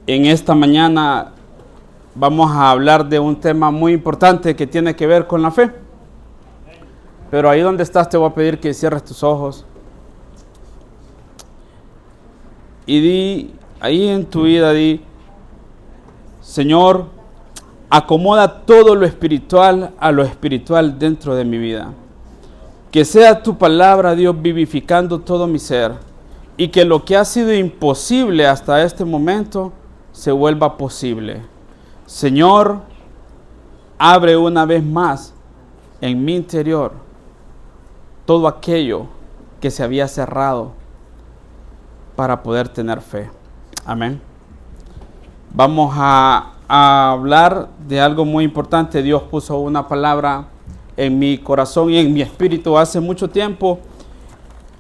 En esta mañana vamos a hablar de un tema muy importante que tiene que ver con la fe. Pero ahí donde estás te voy a pedir que cierres tus ojos. Y di, ahí en tu vida di, Señor, acomoda todo lo espiritual a lo espiritual dentro de mi vida. Que sea tu palabra, Dios, vivificando todo mi ser. Y que lo que ha sido imposible hasta este momento se vuelva posible. Señor, abre una vez más en mi interior todo aquello que se había cerrado para poder tener fe. Amén. Vamos a hablar de algo muy importante. Dios puso una palabra en mi corazón y en mi espíritu hace mucho tiempo.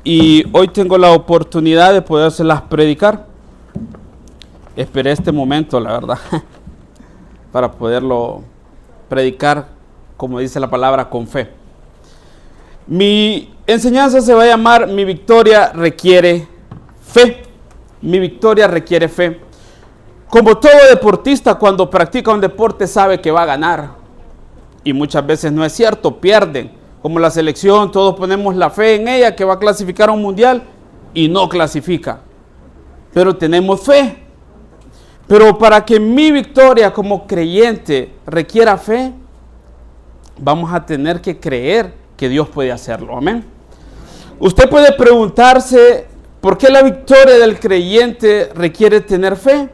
Y hoy tengo la oportunidad de podérselas predicar. Esperé este momento, la verdad, para poderlo predicar, como dice la palabra, con fe. Mi enseñanza se va a llamar Mi victoria requiere fe. Mi victoria requiere fe. Como todo deportista, cuando practica un deporte sabe que va a ganar. Y muchas veces no es cierto, pierden. Como la selección, todos ponemos la fe en ella que va a clasificar a un mundial y no clasifica. Pero tenemos fe. Pero para que mi victoria como creyente requiera fe, vamos a tener que creer que Dios puede hacerlo. Amén. Usted puede preguntarse por qué la victoria del creyente requiere tener fe.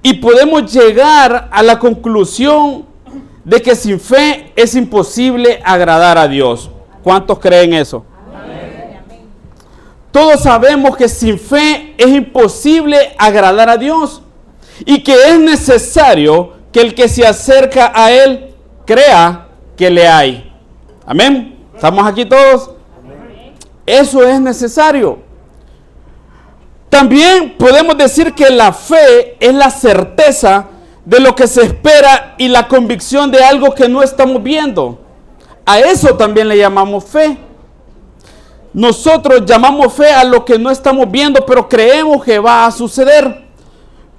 Y podemos llegar a la conclusión de que sin fe es imposible agradar a Dios. ¿Cuántos creen eso? Todos sabemos que sin fe es imposible agradar a Dios y que es necesario que el que se acerca a Él crea que le hay. Amén. ¿Estamos aquí todos? Amén. Eso es necesario. También podemos decir que la fe es la certeza de lo que se espera y la convicción de algo que no estamos viendo. A eso también le llamamos fe. Nosotros llamamos fe a lo que no estamos viendo, pero creemos que va a suceder.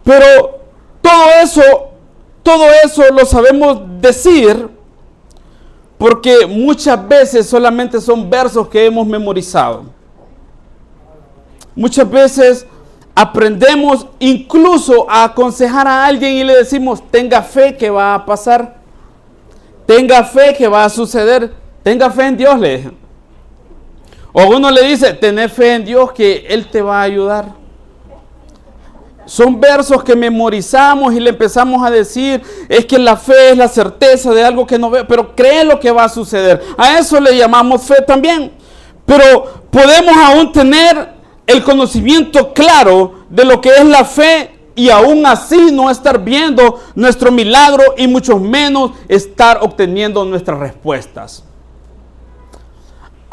Pero todo eso lo sabemos decir porque muchas veces solamente son versos que hemos memorizado. Muchas veces aprendemos incluso a aconsejar a alguien y le decimos, tenga fe que va a pasar. Tenga fe que va a suceder. Tenga fe en Dios, le dicen. O uno le dice, tener fe en Dios que Él te va a ayudar. Son versos que memorizamos y le empezamos a decir, es que la fe es la certeza de algo que no veo, pero cree lo que va a suceder. A eso le llamamos fe también. Pero podemos aún tener el conocimiento claro de lo que es la fe y aún así no estar viendo nuestro milagro y mucho menos estar obteniendo nuestras respuestas.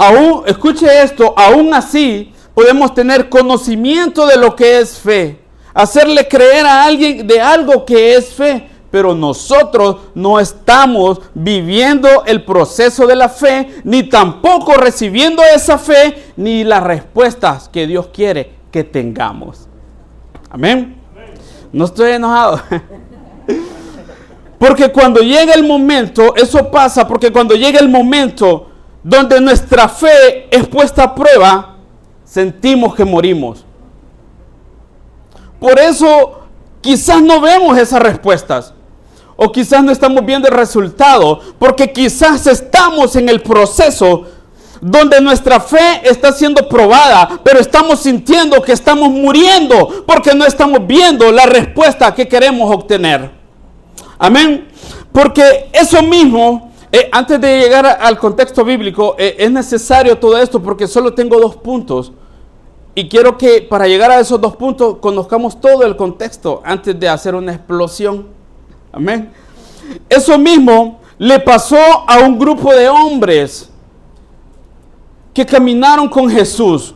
Aún, escuche esto, aún así podemos tener conocimiento de lo que es fe, hacerle creer a alguien de algo que es fe, pero nosotros no estamos viviendo el proceso de la fe, ni tampoco recibiendo esa fe, ni las respuestas que Dios quiere que tengamos. Amén. No estoy enojado. Porque cuando llega el momento, eso pasa, porque cuando llega el momento donde nuestra fe es puesta a prueba, sentimos que morimos. Por eso quizás no vemos esas respuestas. O quizás no estamos viendo el resultado. Porque quizás estamos en el proceso donde nuestra fe está siendo probada. Pero estamos sintiendo que estamos muriendo. Porque no estamos viendo la respuesta que queremos obtener. Amén. Porque eso mismo, antes de llegar al contexto bíblico, es necesario todo esto porque solo tengo 2 puntos. Y quiero que para llegar a esos 2 puntos conozcamos todo el contexto antes de hacer una explosión. Amén. Eso mismo le pasó a un grupo de hombres que caminaron con Jesús.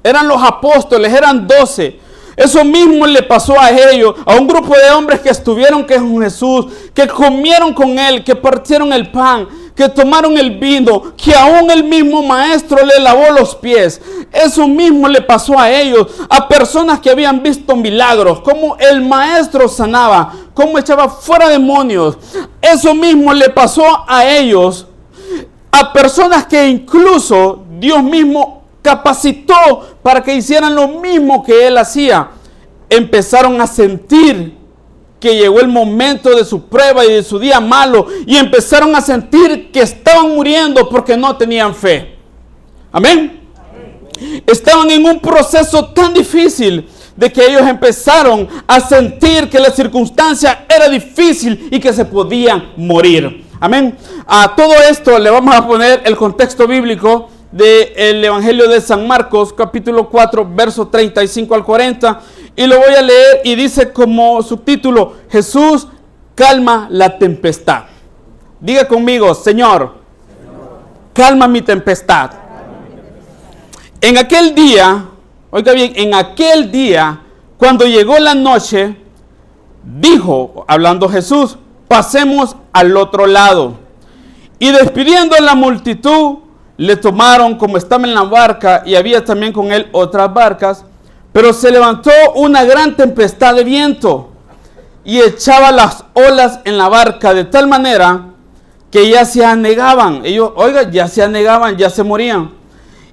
Eran los apóstoles, eran 12. Eso mismo le pasó a ellos, a un grupo de hombres que estuvieron con Jesús, que comieron con Él, que partieron el pan, que tomaron el vino, que aún el mismo maestro le lavó los pies. Eso mismo le pasó a ellos, a personas que habían visto milagros, como el maestro sanaba, como echaba fuera demonios. Eso mismo le pasó a ellos, a personas que incluso Dios mismo capacitó para que hicieran lo mismo que Él hacía. Empezaron a sentir que llegó el momento de su prueba y de su día malo, y empezaron a sentir que estaban muriendo porque no tenían fe. Amén. Estaban en un proceso tan difícil de que ellos empezaron a sentir que la circunstancia era difícil y que se podían morir. Amén. A todo esto le vamos a poner el contexto bíblico del Evangelio de San Marcos, capítulo 4, versos 35 al 40. Y lo voy a leer y dice como subtítulo: Jesús calma la tempestad. Diga conmigo: Señor, calma mi tempestad. En aquel día, oiga bien, en aquel día, cuando llegó la noche, dijo, hablando Jesús: pasemos al otro lado. Y despidiendo a la multitud, le tomaron como estaba en la barca, y había también con él otras barcas. Pero se levantó una gran tempestad de viento y echaba las olas en la barca de tal manera que ya se anegaban. Ellos, oiga, ya se anegaban, ya se morían.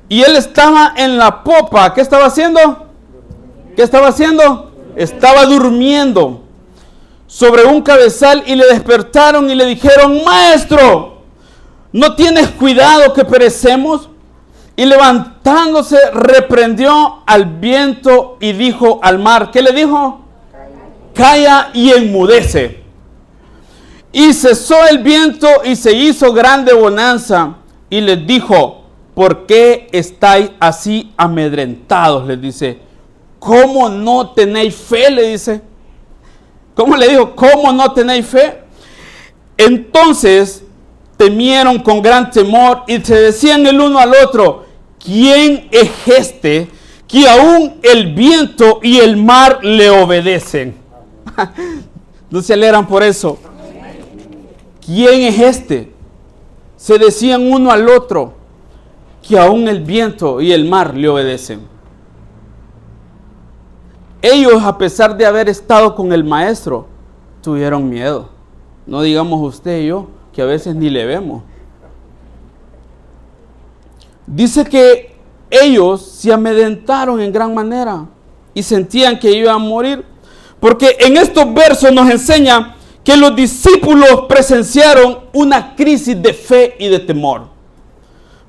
Y él estaba en la popa. ¿Qué estaba haciendo? ¿Qué estaba haciendo? Estaba durmiendo sobre un cabezal, y le despertaron y le dijeron: Maestro, ¿no tienes cuidado que perecemos? Y levantándose reprendió al viento y dijo al mar. ¿Qué le dijo? Calla y enmudece. Y cesó el viento y se hizo grande bonanza. Y les dijo: ¿por qué estáis así amedrentados? Les dice. ¿Cómo no tenéis fe? Le dice. ¿Cómo le dijo? ¿Cómo no tenéis fe? Entonces temieron con gran temor y se decían el uno al otro: ¿quién es este que aún el viento y el mar le obedecen? No se alegran por eso. ¿Quién es este? Se decían uno al otro que aún el viento y el mar le obedecen. Ellos, a pesar de haber estado con el maestro, tuvieron miedo. No digamos usted y yo, que a veces ni le vemos. Dice que ellos se amedrentaron en gran manera y sentían que iban a morir, porque en estos versos nos enseña que los discípulos presenciaron una crisis de fe y de temor.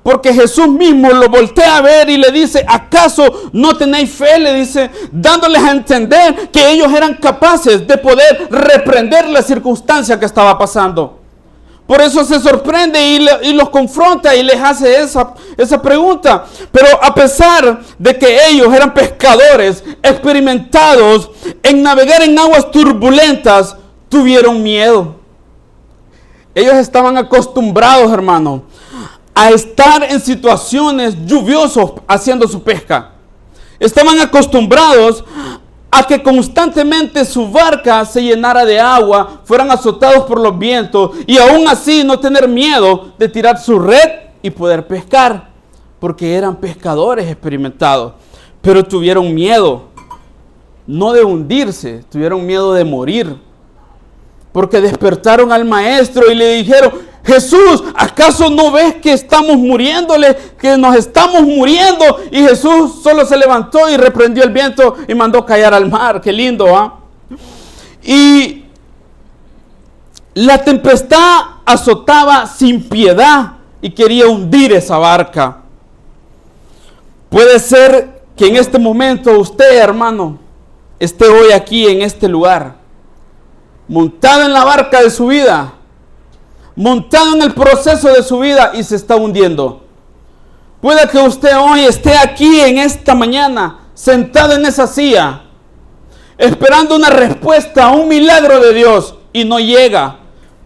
Porque Jesús mismo lo voltea a ver y le dice: ¿acaso no tenéis fe? Le dice, dándoles a entender que ellos eran capaces de poder reprender la circunstancia que estaba pasando. Por eso se sorprende y los confronta y les hace esa pregunta. Pero a pesar de que ellos eran pescadores experimentados en navegar en aguas turbulentas, tuvieron miedo. Ellos estaban acostumbrados, hermano, a estar en situaciones lluviosas haciendo su pesca. Estaban acostumbrados a que constantemente su barca se llenara de agua, fueran azotados por los vientos, y aún así no tener miedo de tirar su red y poder pescar, porque eran pescadores experimentados. Pero tuvieron miedo, no de hundirse, tuvieron miedo de morir, porque despertaron al maestro y le dijeron: Jesús, ¿acaso no ves que estamos muriéndole, que nos estamos muriendo? Y Jesús solo se levantó y reprendió el viento y mandó callar al mar. Qué lindo, ¿ah? Y la tempestad azotaba sin piedad y quería hundir esa barca. Puede ser que en este momento usted, hermano, esté hoy aquí en este lugar, montado en la barca de su vida, montado en el proceso de su vida, y se está hundiendo. Puede que usted hoy esté aquí en esta mañana, sentado en esa silla, esperando una respuesta a un milagro de Dios, y no llega,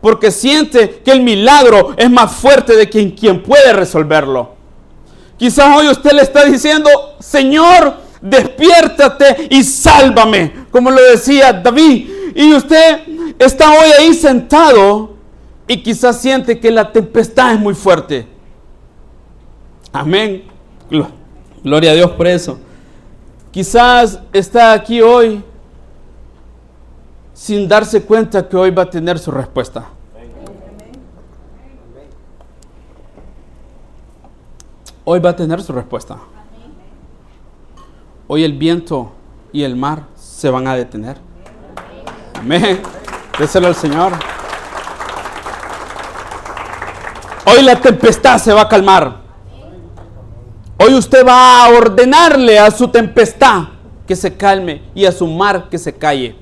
porque siente que el milagro es más fuerte de quien puede resolverlo. Quizás hoy usted le está diciendo: Señor, despiértate y sálvame, como lo decía David. Y usted está hoy ahí sentado y quizás siente que la tempestad es muy fuerte. Amén. Gloria a Dios por eso. Quizás está aquí hoy sin darse cuenta que hoy va a tener su respuesta. Hoy va a tener su respuesta. Hoy el viento y el mar se van a detener. Amén. Déselo al Señor. Hoy la tempestad se va a calmar. Hoy usted va a ordenarle a su tempestad que se calme y a su mar que se calle.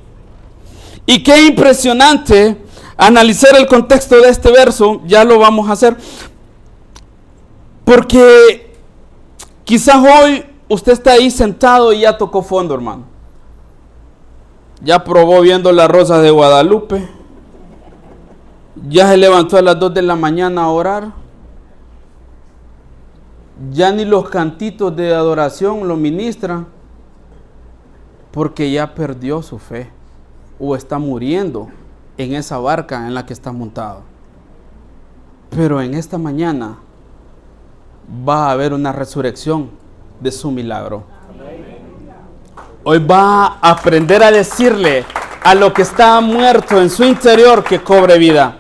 Y qué impresionante analizar el contexto de este verso. Ya lo vamos a hacer. Porque quizás hoy usted está ahí sentado y ya tocó fondo, hermano. Ya probó viendo las rosas de Guadalupe. Ya se levantó a las 2 de la mañana a orar. Ya ni los cantitos de adoración lo ministran. Porque ya perdió su fe. O está muriendo en esa barca en la que está montado. Pero en esta mañana va a haber una resurrección de su milagro. Hoy va a aprender a decirle a lo que está muerto en su interior que cobre vida.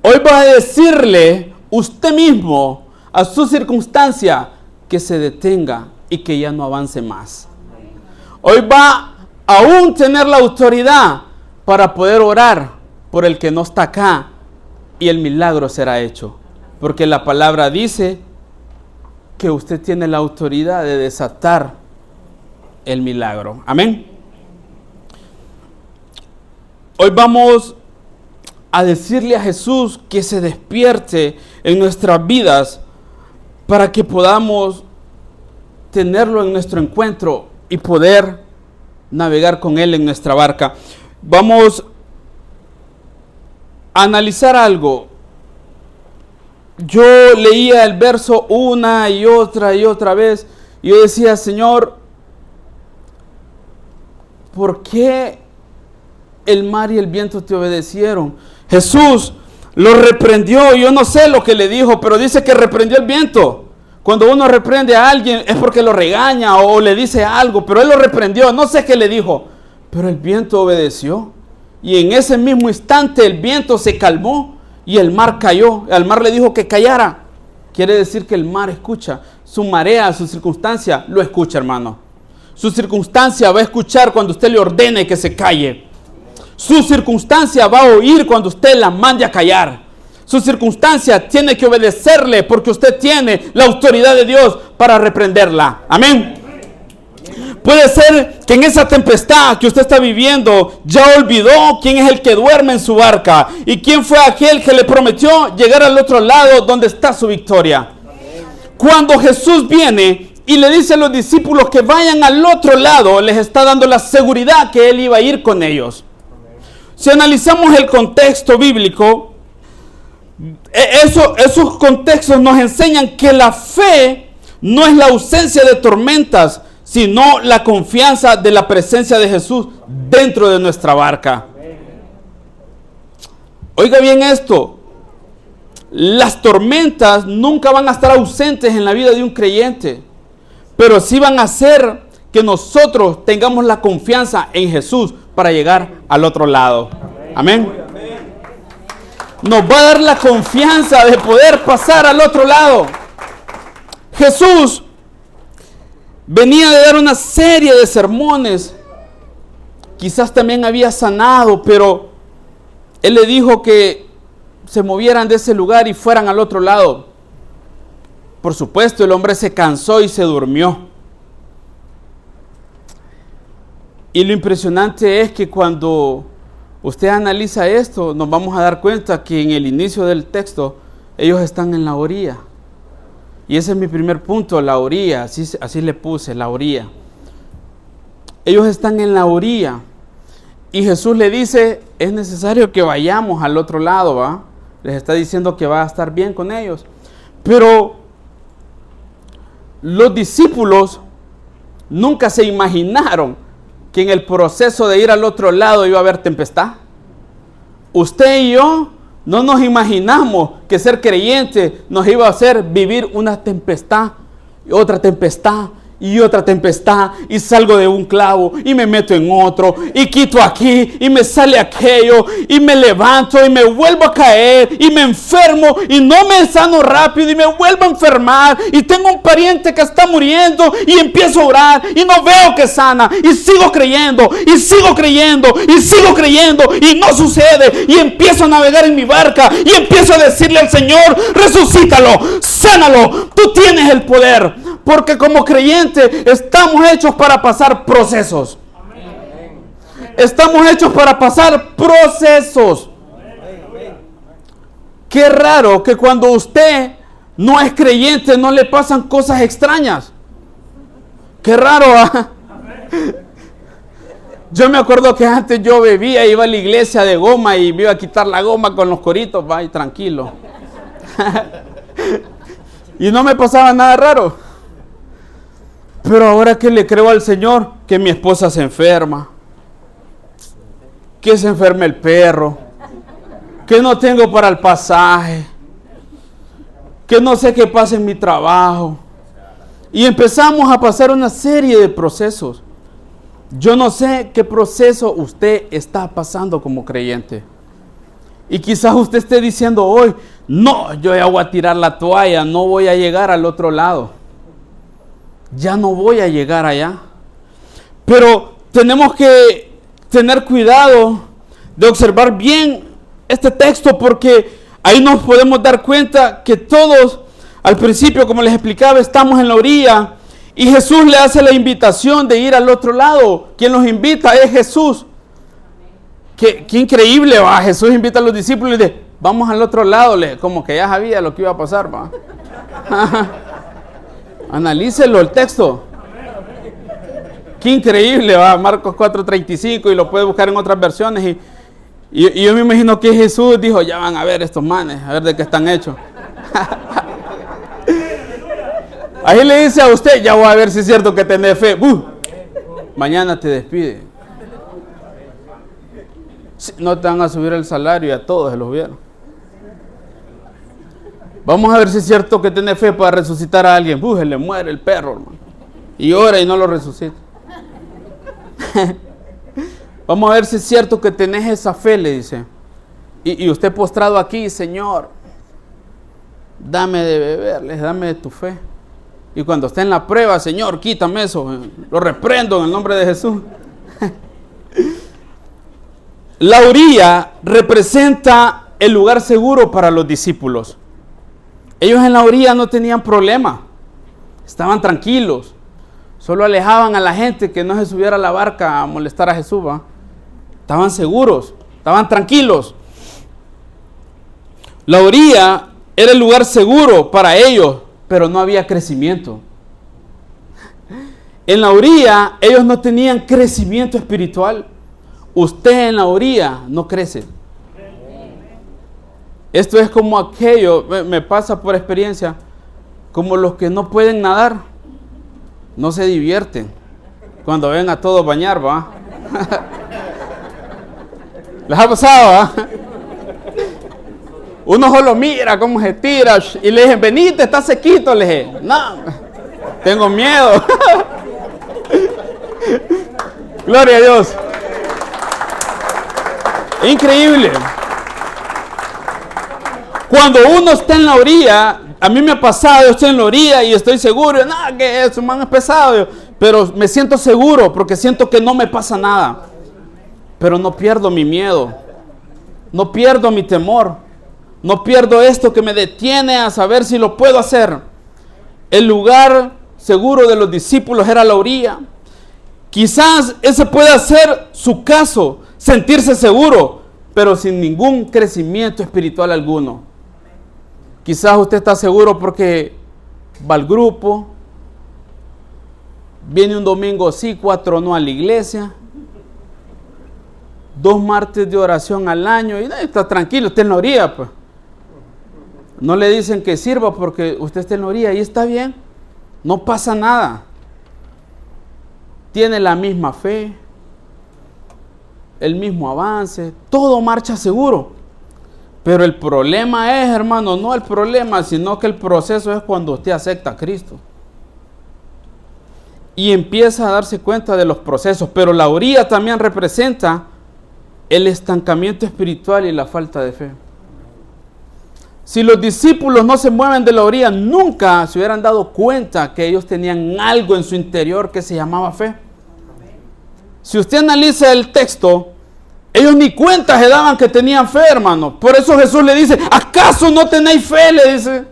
Hoy va a decirle usted mismo a su circunstancia que se detenga y que ya no avance más. Hoy va a aún tener la autoridad para poder orar por el que no está acá y el milagro será hecho. Porque la palabra dice que usted tiene la autoridad de desatar el milagro. Amén. Hoy vamos a decirle a Jesús que se despierte en nuestras vidas para que podamos tenerlo en nuestro encuentro y poder navegar con Él en nuestra barca. Vamos a analizar algo. Yo leía el verso una y otra vez y yo decía, Señor, ¿por qué el mar y el viento te obedecieron? Jesús lo reprendió. Yo no sé lo que le dijo, pero dice que reprendió el viento. Cuando uno reprende a alguien es porque lo regaña o le dice algo, pero él lo reprendió. No sé qué le dijo, pero el viento obedeció. Y en ese mismo instante el viento se calmó y el mar cayó. Al mar le dijo que callara. Quiere decir que el mar escucha. Su marea, su circunstancia, lo escucha, hermano. Su circunstancia va a escuchar cuando usted le ordene que se calle. Su circunstancia va a oír cuando usted la mande a callar. Su circunstancia tiene que obedecerle porque usted tiene la autoridad de Dios para reprenderla. Amén. Puede ser que en esa tempestad que usted está viviendo ya olvidó quién es el que duerme en su barca y quién fue aquel que le prometió llegar al otro lado donde está su victoria. Cuando Jesús viene y le dice a los discípulos que vayan al otro lado, les está dando la seguridad que Él iba a ir con ellos. Si analizamos el contexto bíblico, esos contextos nos enseñan que la fe no es la ausencia de tormentas, sino la confianza de la presencia de Jesús dentro de nuestra barca. Oiga bien esto, las tormentas nunca van a estar ausentes en la vida de un creyente, pero sí van a hacer que nosotros tengamos la confianza en Jesús para llegar al otro lado. Amén. Nos va a dar la confianza de poder pasar al otro lado. Jesús venía de dar una serie de sermones. Quizás también había sanado, pero Él le dijo que se movieran de ese lugar y fueran al otro lado. Por supuesto, el hombre se cansó y se durmió. Y lo impresionante es que cuando usted analiza esto, nos vamos a dar cuenta que en el inicio del texto, ellos están en la orilla. Y ese es mi primer punto, la orilla, así le puse, la orilla. Ellos están en la orilla. Y Jesús le dice, es necesario que vayamos al otro lado, ¿va? Les está diciendo que va a estar bien con ellos. Pero los discípulos nunca se imaginaron que en el proceso de ir al otro lado iba a haber tempestad. Usted y yo No nos imaginamos que ser creyente nos iba a hacer vivir una tempestad, y otra tempestad, y otra tempestad, y salgo de un clavo y me meto en otro, y quito aquí y me sale aquello, y me levanto y me vuelvo a caer y me enfermo y no me sano rápido y me vuelvo a enfermar, y tengo un pariente que está muriendo y empiezo a orar y no veo que sana, y sigo creyendo y sigo creyendo y sigo creyendo y no sucede, y empiezo a navegar en mi barca y empiezo a decirle al Señor: resucítalo, sánalo, tú tienes el poder, porque como creyentes estamos hechos para pasar procesos. Estamos hechos para pasar procesos. Qué raro que cuando usted no es creyente no le pasan cosas extrañas. Qué raro, ¿ah? Yo me acuerdo que antes yo bebía, iba a la iglesia de goma y me iba a quitar la goma con los coritos, y tranquilo. Y no me pasaba nada raro. Pero ahora que le creo al Señor, que mi esposa se enferma, que se enferme el perro, que no tengo para el pasaje, que no sé qué pasa en mi trabajo, y empezamos a pasar una serie de procesos. Yo no sé qué proceso usted está pasando como creyente, y quizás usted esté diciendo hoy: no, yo ya voy a tirar la toalla, no voy a llegar al otro lado, ya no voy a llegar allá. Pero tenemos que tener cuidado de observar bien este texto, porque ahí nos podemos dar cuenta que todos al principio, como les explicaba, estamos en la orilla y Jesús le hace la invitación de ir al otro lado. Quien los invita es Jesús. Qué increíble, va. Jesús invita a los discípulos y dice: vamos al otro lado, como que ya sabía lo que iba a pasar, va. Analícelo el texto. Qué increíble, va. Marcos 4:35, y lo puede buscar en otras versiones. Y yo me imagino que Jesús dijo: ya van a ver estos manes, a ver de qué están hechos. Ahí le dice a usted: ya voy a ver si es cierto que tenés fe. Mañana te despide. No te van a subir el salario, y a todos se los vieron. Vamos a ver si es cierto que tiene fe para resucitar a alguien. Se le muere el perro, hermano, y ora y no lo resucita. Vamos a ver si es cierto que tenés esa fe, le dice. Y usted postrado aquí: Señor, dame de beber, dame de tu fe. Y cuando esté en la prueba: Señor, quítame eso, lo reprendo en el nombre de Jesús. La orilla representa el lugar seguro para los discípulos. Ellos en la orilla no tenían problema, estaban tranquilos, solo alejaban a la gente que no se subiera a la barca a molestar a Jesús, ¿va? Estaban seguros, estaban tranquilos. La orilla era el lugar seguro para ellos, pero no había crecimiento. En la orilla ellos no tenían crecimiento espiritual. Usted en la orilla no crece. Esto es como aquello, me pasa por experiencia, como los que no pueden nadar, no se divierten cuando ven a todos bañar, ¿va? ¿Les ha pasado, va? Uno solo mira cómo se tira y le dije: venite, está sequito. Le dije: no, tengo miedo. Gloria a Dios. Es increíble. Cuando uno está en la orilla, a mí me ha pasado, yo estoy en la orilla y estoy seguro, que eso, man, es pesado, pero me siento seguro porque siento que no me pasa nada. Pero no pierdo mi miedo, no pierdo mi temor, no pierdo esto que me detiene a saber si lo puedo hacer. El lugar seguro de los discípulos era la orilla. Quizás ese pueda ser su caso, sentirse seguro, pero sin ningún crecimiento espiritual alguno. Quizás usted está seguro porque va al grupo, viene un domingo sí, 4 no a la iglesia, 2 martes de oración al año y está tranquilo, usted en la orilla, pues. No le dicen que sirva porque usted está en la orilla y está bien, no pasa nada. Tiene la misma fe, el mismo avance, todo marcha seguro. Pero el problema es, hermano, no el problema, sino que el proceso es cuando usted acepta a Cristo. Y empieza a darse cuenta de los procesos. Pero la orilla también representa el estancamiento espiritual y la falta de fe. Si los discípulos no se mueven de la orilla, nunca se hubieran dado cuenta que ellos tenían algo en su interior que se llamaba fe. Si usted analiza el texto, ellos ni cuenta se daban que tenían fe, hermano. Por eso Jesús le dice, ¿acaso no tenéis fe? Le dice.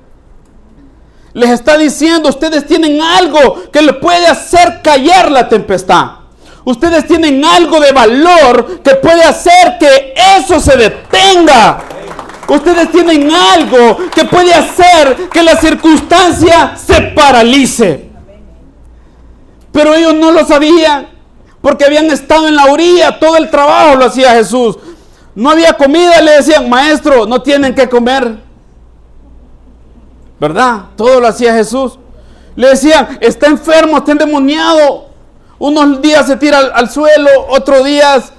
Les está diciendo, ustedes tienen algo que le puede hacer callar la tempestad. Ustedes tienen algo de valor que puede hacer que eso se detenga. Ustedes tienen algo que puede hacer que la circunstancia se paralice. Pero ellos no lo sabían, porque habían estado en la orilla, todo el trabajo lo hacía Jesús. No había comida, le decían, maestro, no tienen que comer. ¿Verdad? Todo lo hacía Jesús. Le decían, está enfermo, está endemoniado. Unos días se tira al suelo, otros días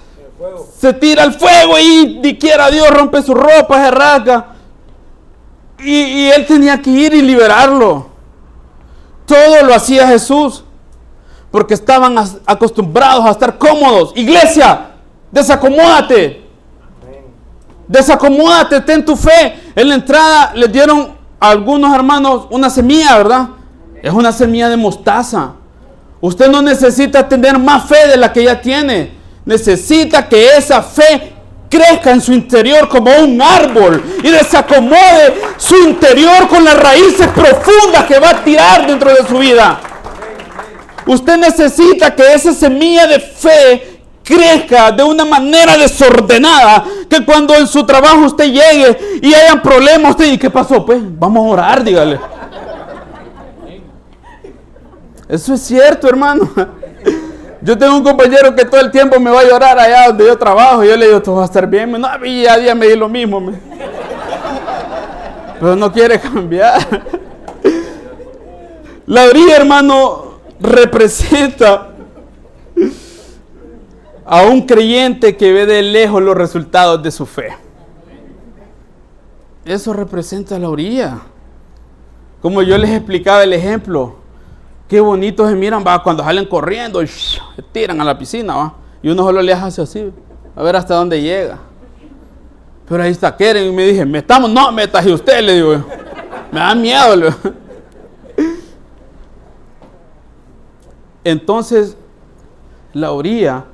se tira al fuego y ni quiera Dios rompe su ropa, se rasga. Y él tenía que ir y liberarlo. Todo lo hacía Jesús, porque estaban acostumbrados a estar cómodos. Iglesia, desacomódate. Desacomódate, ten tu fe. En la entrada les dieron a algunos hermanos una semilla, ¿verdad? Es una semilla de mostaza. Usted no necesita tener más fe de la que ya tiene. Necesita que esa fe crezca en su interior como un árbol y desacomode su interior con las raíces profundas que va a tirar dentro de su vida. Usted necesita que esa semilla de fe crezca de una manera desordenada, que cuando en su trabajo usted llegue y hayan problemas, usted, ¿y qué pasó? Pues vamos a orar, dígale. Eso es cierto, hermano. Yo tengo un compañero que todo el tiempo me va a llorar allá donde yo trabajo. Y yo le digo, todo va a estar bien. No, a día me di lo mismo. Pero no quiere cambiar. La orilla, hermano, representa a un creyente que ve de lejos los resultados de su fe. Eso representa la orilla. Como yo les explicaba el ejemplo. Qué bonitos se miran, va, cuando salen corriendo y se tiran a la piscina, va. Y uno solo le hace así, a ver hasta dónde llega. Pero ahí está Keren y me dije, metamos, no, métase usted, le digo. Me da miedo, le digo. Entonces, la orilla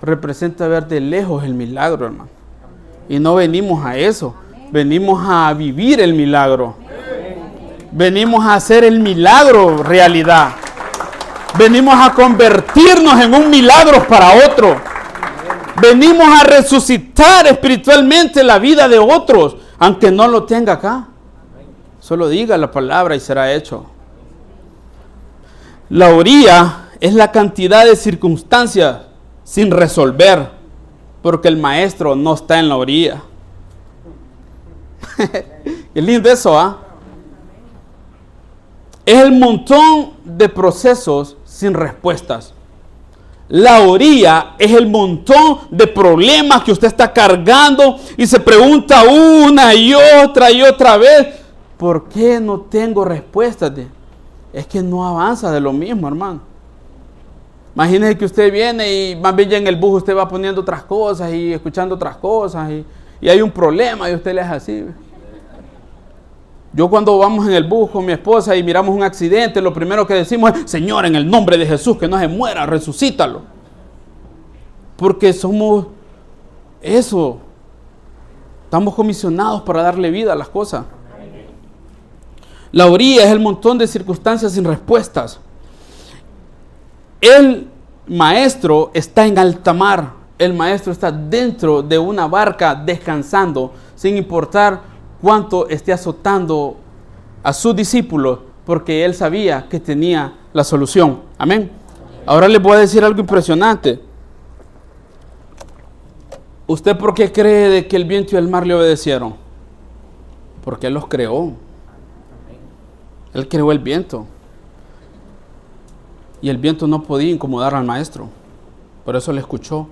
representa ver de lejos el milagro, hermano. Y no venimos a eso, venimos a vivir el milagro. Venimos a hacer el milagro realidad. Venimos a convertirnos en un milagro para otro. Venimos a resucitar espiritualmente la vida de otros, aunque no lo tenga acá. Solo diga la palabra y será hecho. La orilla es la cantidad de circunstancias sin resolver, porque el maestro no está en la orilla. Qué lindo eso, ¿ah? Es el montón de procesos sin respuestas. La orilla es el montón de problemas que usted está cargando y se pregunta una y otra vez, ¿por qué no tengo respuestas? Es que no avanza de lo mismo, hermano. Imagínese que usted viene y más bien ya en el bus usted va poniendo otras cosas y escuchando otras cosas y hay un problema y usted le hace así. Yo cuando vamos en el bus con mi esposa y miramos un accidente, lo primero que decimos es, Señor, en el nombre de Jesús, que no se muera, resucítalo. Porque somos eso. Estamos comisionados para darle vida a las cosas. La orilla es el montón de circunstancias sin respuestas. El maestro está en alta mar. El maestro está dentro de una barca descansando, sin importar cuánto esté azotando a sus discípulos, porque él sabía que tenía la solución. Amén. Ahora les voy a decir algo impresionante. ¿Usted por qué cree de que el viento y el mar le obedecieron? Porque él los creó. Él creó el viento. Y el viento no podía incomodar al maestro. Por eso le escuchó.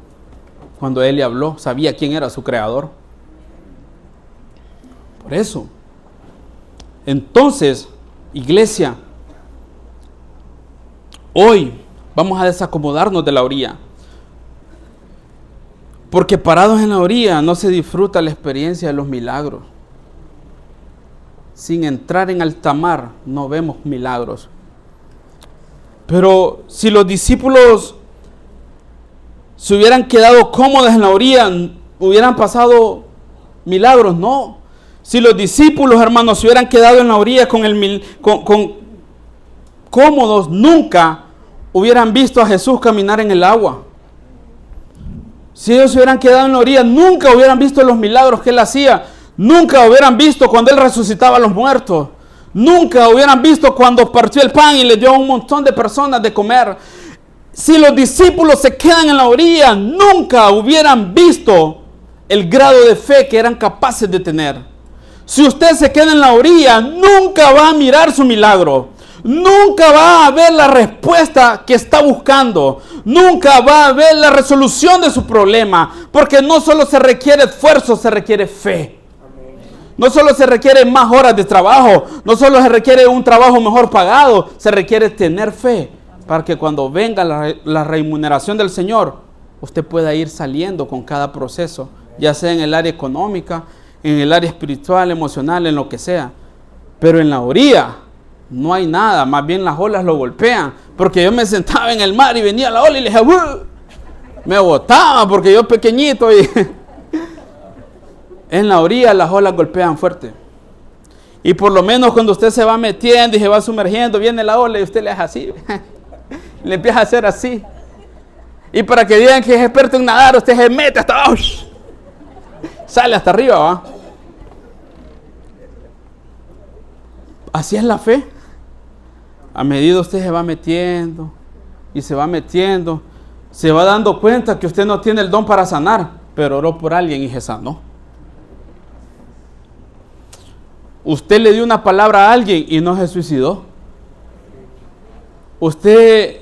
Cuando él le habló, sabía quién era su creador. Por eso. Entonces, iglesia, hoy vamos a desacomodarnos de la orilla. Porque parados en la orilla no se disfruta la experiencia de los milagros. Sin entrar en alta mar no vemos milagros. Pero si los discípulos se hubieran quedado cómodos en la orilla, hubieran pasado milagros, no. Si los discípulos, hermanos, se hubieran quedado en la orilla cómodos, nunca hubieran visto a Jesús caminar en el agua. Si ellos se hubieran quedado en la orilla, nunca hubieran visto los milagros que Él hacía. Nunca hubieran visto cuando Él resucitaba a los muertos. Nunca hubieran visto cuando partió el pan y le dio a un montón de personas de comer. Si los discípulos se quedan en la orilla, nunca hubieran visto el grado de fe que eran capaces de tener. Si usted se queda en la orilla, nunca va a mirar su milagro. Nunca va a ver la respuesta que está buscando. Nunca va a ver la resolución de su problema. Porque no solo se requiere esfuerzo, se requiere fe. No solo se requiere más horas de trabajo. No solo se requiere un trabajo mejor pagado. Se requiere tener fe. Para que cuando venga la remuneración del Señor, usted pueda ir saliendo con cada proceso. Ya sea en el área económica, en el área espiritual, emocional, en lo que sea. Pero en la orilla no hay nada, más bien las olas lo golpean. Porque yo me sentaba en el mar y venía la ola y le dije, me botaba porque yo pequeñito. Y en la orilla las olas golpean fuerte. Y por lo menos cuando usted se va metiendo y se va sumergiendo, viene la ola y usted le hace así. Le empieza a hacer así. Y para que digan que es experto en nadar, usted se mete hasta abajo. Sale hasta arriba, ¿va? Así es la fe. A medida usted se va metiendo y se va metiendo, se va dando cuenta que usted no tiene el don para sanar, pero oró por alguien y se sanó. Usted le dio una palabra a alguien y no se suicidó. Usted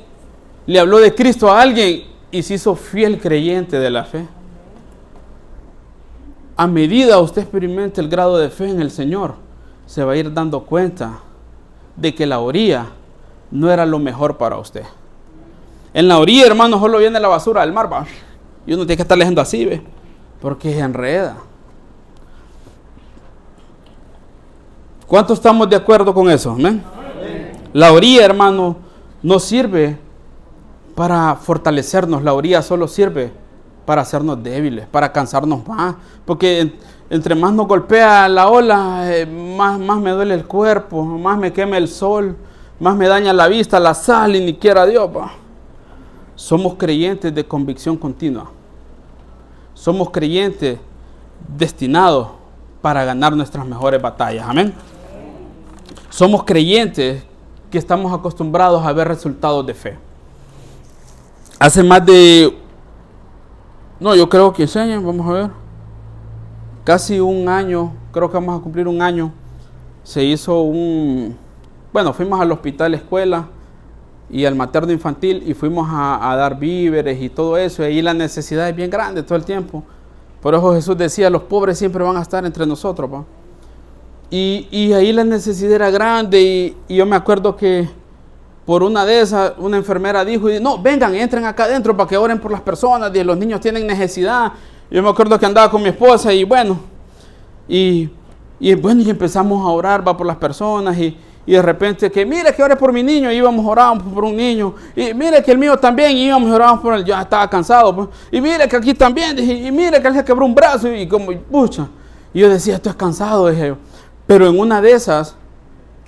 le habló de Cristo a alguien y se hizo fiel creyente de la fe. A medida usted experimente el grado de fe en el Señor, se va a ir dando cuenta de que la orilla no era lo mejor para usted. En la orilla, hermano, solo viene la basura del mar, ¿va? Y uno tiene que estar leyendo así, ¿ve? Porque se enreda. ¿Cuántos estamos de acuerdo con eso? ¿Amén? La orilla, hermano, no sirve para fortalecernos. La orilla solo sirve para hacernos débiles, para cansarnos más. Porque entre más nos golpea la ola, más me duele el cuerpo, más me quema el sol, más me daña la vista, la sal y ni quiera Dios. ¿Va? Somos creyentes de convicción continua. Somos creyentes destinados para ganar nuestras mejores batallas. Amén. Somos creyentes que estamos acostumbrados a ver resultados de fe. Hace más de... yo creo que vamos a ver. Casi un año, creo que vamos a cumplir un año. Se hizo fuimos al hospital escuela y al materno infantil y fuimos a dar víveres y todo eso. Y ahí la necesidad es bien grande todo el tiempo. Por eso Jesús decía, los pobres siempre van a estar entre nosotros, ¿va? Y ahí la necesidad era grande y yo me acuerdo que por una de esas, una enfermera dijo, no, vengan, entren acá adentro para que oren por las personas, y los niños tienen necesidad. Yo me acuerdo que andaba con mi esposa y empezamos a orar, va, por las personas y de repente que mire que ore por mi niño, y íbamos orando por un niño, y mire que el mío también, y íbamos orando por él, ya estaba cansado, pues, y mire que aquí también, y mire que él se quebró un brazo, y como, pucha, y yo decía, esto es cansado, dije yo. Pero en una de esas,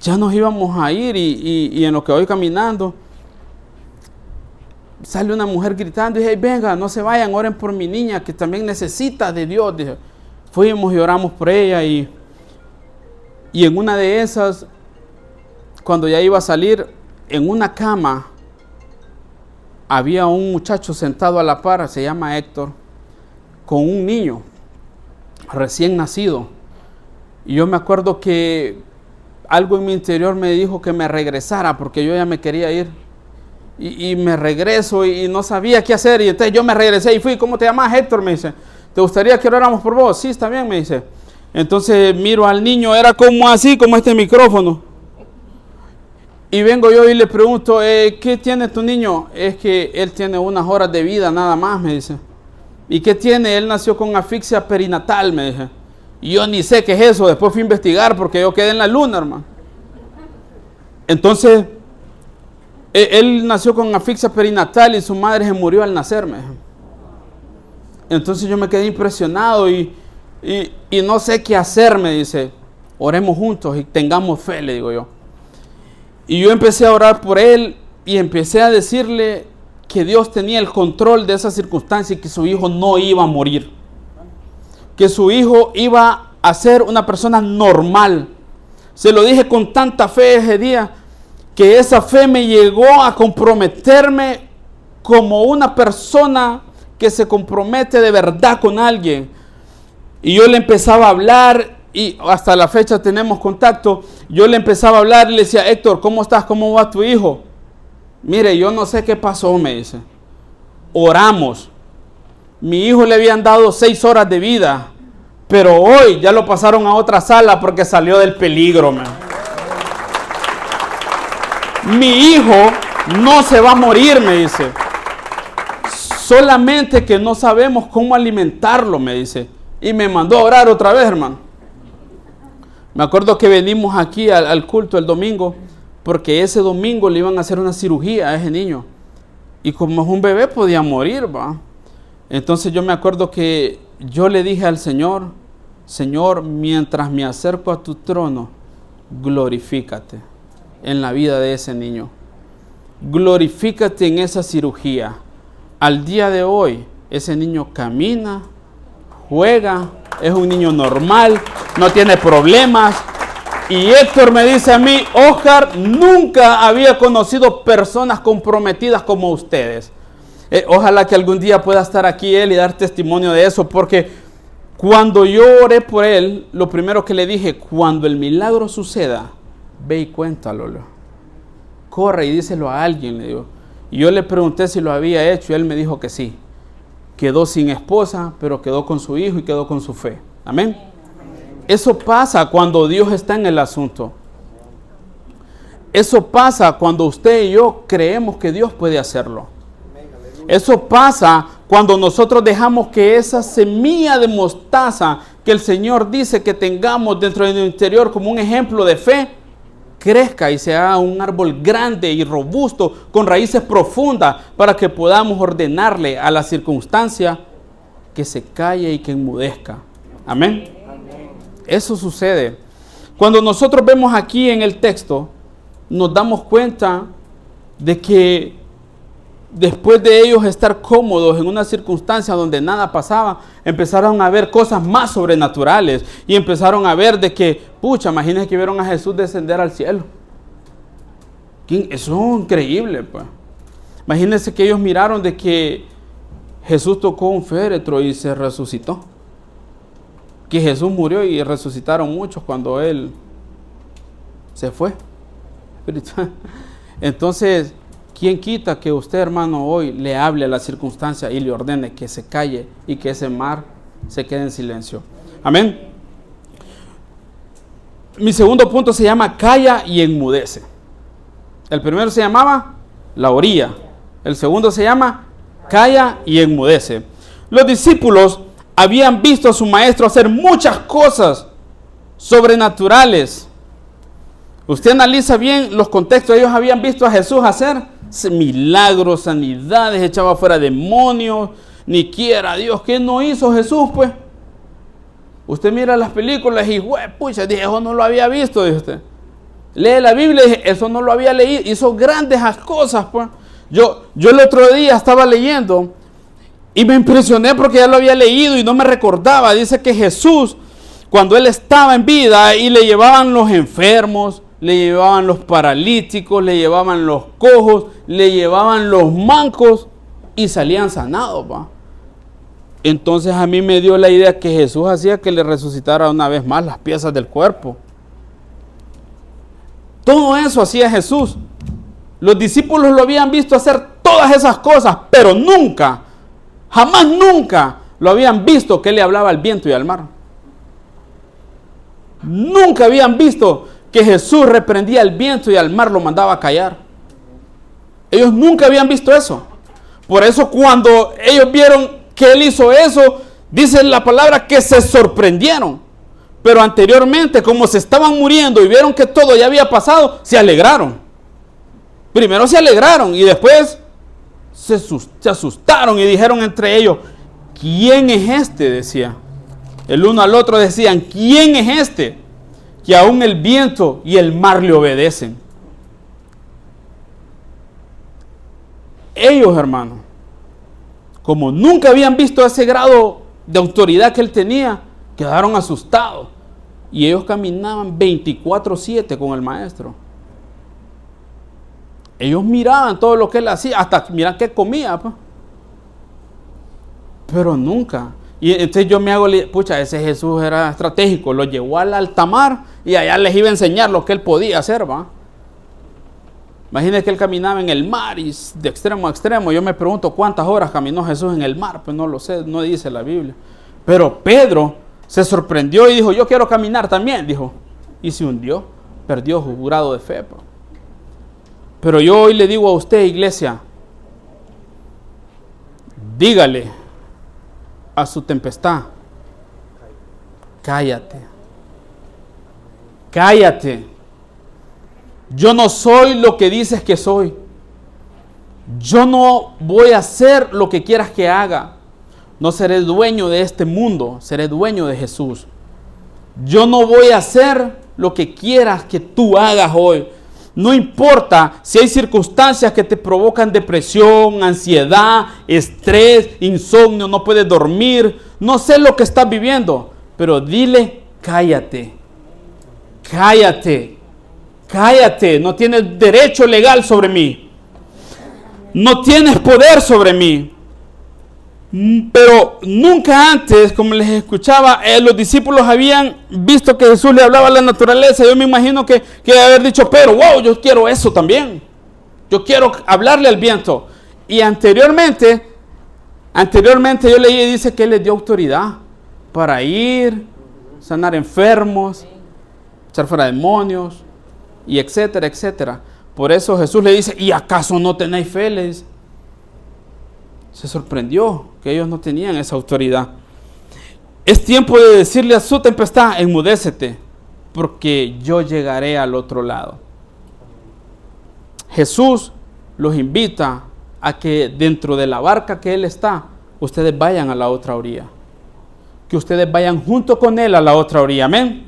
ya nos íbamos a ir y en lo que voy caminando, sale una mujer gritando y dije, venga, no se vayan, oren por mi niña que también necesita de Dios. Dije, fuimos y oramos por ella y en una de esas, cuando ya iba a salir, en una cama había un muchacho sentado a la par, se llama Héctor, con un niño recién nacido. Y yo me acuerdo que algo en mi interior me dijo que me regresara porque yo ya me quería ir. Y me regreso y no sabía qué hacer. Y entonces yo me regresé y fui. ¿Cómo te llamas, Héctor? Me dice. ¿Te gustaría que oráramos por vos? Sí, está bien, me dice. Entonces miro al niño, era como así, como este micrófono. Y vengo yo y le pregunto, ¿qué tiene tu niño? Es que él tiene unas horas de vida nada más, me dice. ¿Y qué tiene? Él nació con asfixia perinatal, me dije. Y yo ni sé qué es eso, después fui a investigar porque yo quedé en la luna, hermano. Entonces, él nació con asfixia perinatal y su madre se murió al nacer, me dijo. Entonces yo me quedé impresionado y no sé qué hacer, me dice. Oremos juntos y tengamos fe, le digo yo. Y yo empecé a orar por él y empecé a decirle que Dios tenía el control de esa circunstancia y que su hijo no iba a morir. Que su hijo iba a ser una persona normal. Se lo dije con tanta fe ese día que esa fe me llegó a comprometerme como una persona que se compromete de verdad con alguien. Y yo le empezaba a hablar y hasta la fecha tenemos contacto. Yo le empezaba a hablar y le decía, Héctor, ¿cómo estás? ¿Cómo va tu hijo? Mire, yo no sé qué pasó, me dice. Oramos. Mi hijo le habían dado 6 horas de vida, pero hoy ya lo pasaron a otra sala porque salió del peligro, man. Mi hijo no se va a morir, me dice. Solamente que no sabemos cómo alimentarlo, me dice. Y me mandó a orar otra vez, hermano. Me acuerdo que venimos aquí al culto el domingo, porque ese domingo le iban a hacer una cirugía a ese niño. Y como es un bebé, podía morir, ¿va? Entonces yo me acuerdo que yo le dije al Señor, Señor, mientras me acerco a tu trono, glorifícate en la vida de ese niño. Glorifícate en esa cirugía. Al día de hoy, ese niño camina, juega, es un niño normal, no tiene problemas. Y Héctor me dice a mí, Oscar, nunca había conocido personas comprometidas como ustedes. Ojalá que algún día pueda estar aquí él y dar testimonio de eso, porque cuando yo oré por él, lo primero que le dije, cuando el milagro suceda, ve y cuéntalo. Corre y díselo a alguien, le digo. Y yo le pregunté si lo había hecho y él me dijo que sí. Quedó sin esposa, pero quedó con su hijo y quedó con su fe. Amén. Eso pasa cuando Dios está en el asunto. Eso pasa cuando usted y yo creemos que Dios puede hacerlo. Eso pasa cuando nosotros dejamos que esa semilla de mostaza que el Señor dice que tengamos dentro de nuestro interior como un ejemplo de fe, crezca y sea un árbol grande y robusto con raíces profundas para que podamos ordenarle a la circunstancia que se calle y que enmudezca. Amén. Eso sucede. Cuando nosotros vemos aquí en el texto, nos damos cuenta de que después de ellos estar cómodos en una circunstancia donde nada pasaba, empezaron a ver cosas más sobrenaturales y empezaron a ver de que, pucha, imagínense que vieron a Jesús descender al cielo. Eso es increíble, pues. Imagínense que ellos miraron de que Jesús tocó un féretro y se resucitó. Que Jesús murió y resucitaron muchos cuando Él se fue. Entonces, ¿quién quita que usted, hermano, hoy le hable a la circunstancia y le ordene que se calle y que ese mar se quede en silencio? Amén. Mi segundo punto se llama calla y enmudece. El primero se llamaba la orilla. El segundo se llama calla y enmudece. Los discípulos habían visto a su maestro hacer muchas cosas sobrenaturales. Usted analiza bien los contextos. Ellos habían visto a Jesús hacer milagros, sanidades, echaba fuera demonios, ni quiera Dios. ¿Qué no hizo Jesús, pues? Usted mira las películas y, pucha, eso no lo había visto, dice usted. Lee la Biblia y eso no lo había leído. Hizo grandes cosas, pues. Yo el otro día estaba leyendo y me impresioné porque ya lo había leído y no me recordaba. Dice que Jesús, cuando Él estaba en vida y le llevaban los enfermos, le llevaban los paralíticos, le llevaban los cojos, le llevaban los mancos y salían sanados, ¿va? Entonces a mí me dio la idea que Jesús hacía que le resucitara una vez más las piezas del cuerpo. Todo eso hacía Jesús. Los discípulos lo habían visto hacer todas esas cosas, pero nunca, jamás nunca lo habían visto que Él le hablaba al viento y al mar. nunca habían visto que Jesús reprendía el viento y al mar lo mandaba a callar. Ellos nunca habían visto eso. Por eso cuando ellos vieron que Él hizo eso, dice la palabra que se sorprendieron. Pero anteriormente, como se estaban muriendo y vieron que todo ya había pasado, se alegraron. Primero se alegraron y después se asustaron y dijeron entre ellos, ¿quién es este? Decía. El uno al otro decían, ¿quién es este? Que aún el viento y el mar le obedecen. Ellos, hermanos, como nunca habían visto ese grado de autoridad que Él tenía, quedaron asustados. Y ellos caminaban 24/7 con el Maestro. Ellos miraban todo lo que Él hacía, hasta miran qué comía, pues. Pero nunca. Y entonces yo me hago, pucha, ese Jesús era estratégico, lo llevó al alta mar y allá les iba a enseñar lo que Él podía hacer, ¿va? Imagínense que Él caminaba en el mar y de extremo a extremo. Yo me pregunto cuántas horas caminó Jesús en el mar, pues no lo sé, no dice la Biblia. Pero Pedro se sorprendió y dijo, yo quiero caminar también, dijo. Y se hundió, perdió su grado de fe, pues. Pero yo hoy le digo a usted, iglesia, dígale a su tempestad, cállate, cállate. Yo no soy lo que dices que soy. Yo no voy a hacer lo que quieras que haga. No seré dueño de este mundo, seré dueño de Jesús. Yo no voy a hacer lo que quieras que tú hagas hoy. No importa si hay circunstancias que te provocan depresión, ansiedad, estrés, insomnio, no puedes dormir. No sé lo que estás viviendo, pero dile, cállate, cállate, cállate. No tienes derecho legal sobre mí. No tienes poder sobre mí. Pero nunca antes, como les escuchaba, los discípulos habían visto que Jesús le hablaba a la naturaleza. Yo me imagino que haber dicho, pero wow, yo quiero eso también. Yo quiero hablarle al viento. Y anteriormente yo leí y dice que Él les dio autoridad para ir, sanar enfermos, echar fuera demonios, y etcétera, etcétera. Por eso Jesús le dice, ¿y acaso no tenéis fe? Le dice. Se sorprendió que ellos no tenían esa autoridad. Es tiempo de decirle a su tempestad, enmudécete, porque yo llegaré al otro lado. Jesús los invita a que dentro de la barca que Él está, ustedes vayan a la otra orilla. Que ustedes vayan junto con Él a la otra orilla. Amén.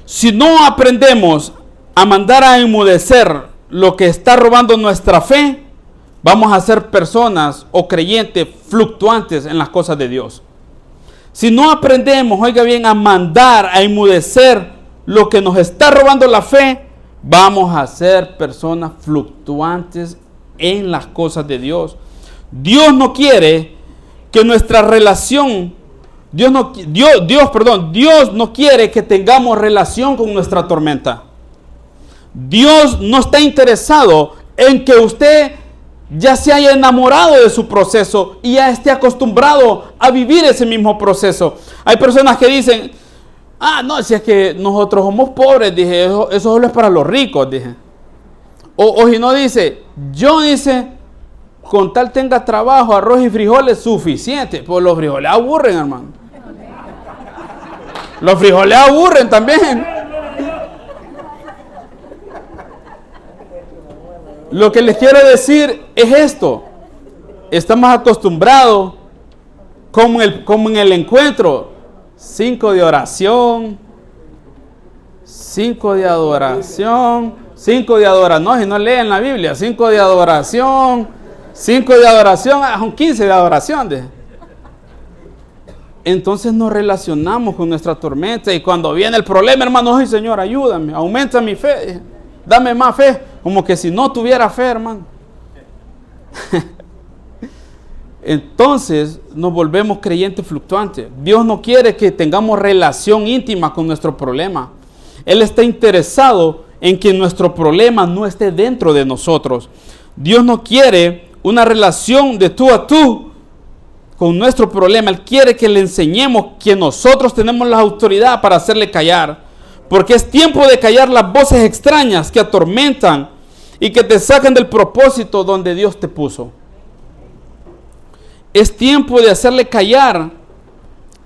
Si no aprendemos a mandar a enmudecer lo que está robando nuestra fe, vamos a ser personas o creyentes fluctuantes en las cosas de Dios. Si no aprendemos, oiga bien, a mandar a enmudecer lo que nos está robando la fe, vamos a ser personas fluctuantes en las cosas de Dios. Dios no quiere que nuestra relación, Dios no quiere que tengamos relación con nuestra tormenta. Dios no está interesado en que usted ya se haya enamorado de su proceso y ya esté acostumbrado a vivir ese mismo proceso. Hay personas que dicen, no, si es que nosotros somos pobres, dije, eso solo es para los ricos, dije. O si no dice, yo dice, con tal tenga trabajo, arroz y frijoles, suficiente. Pues los frijoles aburren, hermano. Los frijoles aburren también. Lo que les quiero decir es esto. Estamos acostumbrados, como en el encuentro, 5 de oración, 5 de adoración, 5 de adoración, no, si no leen la Biblia, 5 de adoración, 5 de adoración, son 15 de adoración. Entonces nos relacionamos con nuestra tormenta y cuando viene el problema, hermano, ay Señor, ayúdame, aumenta mi fe, dame más fe. Como que si no tuviera fe, hermano. Entonces nos volvemos creyentes fluctuantes. Dios no quiere que tengamos relación íntima con nuestro problema. Él está interesado en que nuestro problema no esté dentro de nosotros. Dios no quiere una relación de tú a tú con nuestro problema. Él quiere que le enseñemos que nosotros tenemos la autoridad para hacerle callar. Porque es tiempo de callar las voces extrañas que atormentan y que te sacan del propósito donde Dios te puso. Es tiempo de hacerle callar